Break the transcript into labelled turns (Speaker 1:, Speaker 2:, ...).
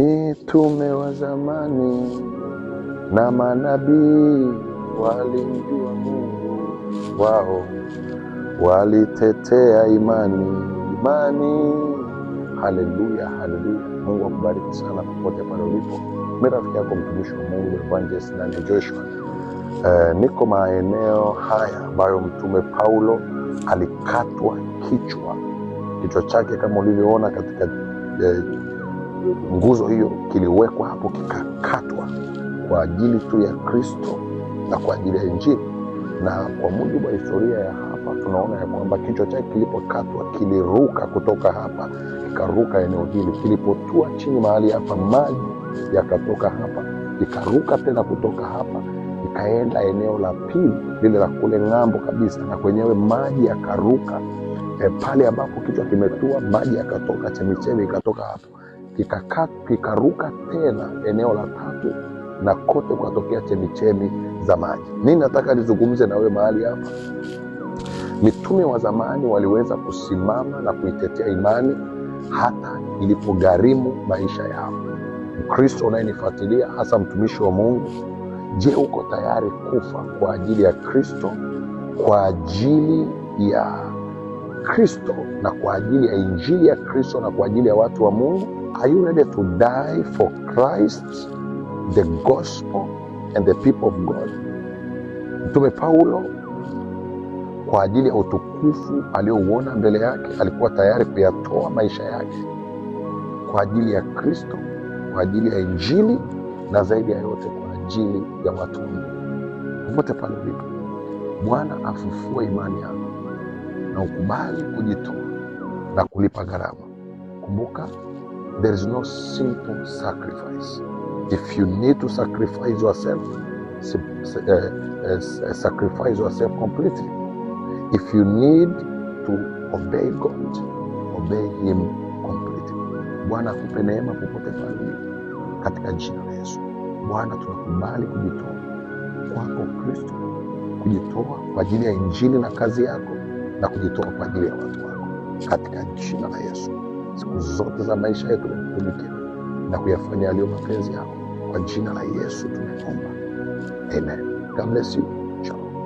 Speaker 1: Mitume wa zamani na manabii walimjua Mungu wao, walitetea imani. Haleluya, haleluya. Mungu akubariki sana popote pale ulipo. Mimi rafiki yako mtumishi wa Mungu Evangelist Daniel Joshua. Niko maeneo haya ambayo Mtume Paulo alikatwa kichwa chake kama ulivyoona katika nguzo hiyo, kiliwekwa hapo kikakatwa kwa ajili tu ya Kristo na kwa ajili ya Injili. Na kwa mujibu wa historia ya hapa tunaona ya kwamba kichwa chake kilipokatwa kiliruka kutoka hapa, kikaruka eneo hili. Kilipotua chini mahali hapa, maji yakatoka hapa, ikaruka tena kutoka hapa, ikaenda eneo la pili lile la kule ng'ambo kabisa, na kwenyewe maji yakaruka pale ambapo kichwa kimetua, maji yakatoka, chemichemi ikatoka hapo, kikaruka tena eneo la tatu, na kote kukatokea chemichemi za maji. Nini nataka nizungumze na wewe mahali hapa? Mitume wa zamani waliweza kusimama na kuitetea imani hata ilipogharimu maisha yao. Mkristo unayenifuatilia, hasa mtumishi wa Mungu, je, uko tayari kufa kwa ajili ya Kristo, kwa ajili ya Kristo na kwa ajili ya Injili ya Kristo na kwa ajili ya watu wa Mungu? Are you ready to die for Christ, the gospel and the people of God? Mtume Paulo, kwa ajili ya utukufu aliouona mbele yake, alikuwa tayari kuyatoa maisha yake kwa ajili ya Kristo, kwa ajili ya Injili, na zaidi ya yote kwa ajili ya watu wa Mungu. Popote pale ulipo, Bwana afufue imani yako na ukubali kujitoa na kulipa gharama. Kumbuka, there is no simple sacrifice. If you need to sacrifice yourself, sacrifice yourself completely. If you need to obey God, obey Him completely. Bwana akupe neema popote pale ulipo, katika jina la Yesu. Bwana, tunakubali kujitoa kwako Kristo, kujitoa kwa ajili ya Injili na kazi yako, na kujitoa kwa ajili ya watu wako, katika jina la Yesu. Siku zote za maisha yetu tukutumikia na kuyafanya yaliyo mapenzi yako. Kwa jina la Yesu tumeomba, amen. God bless you.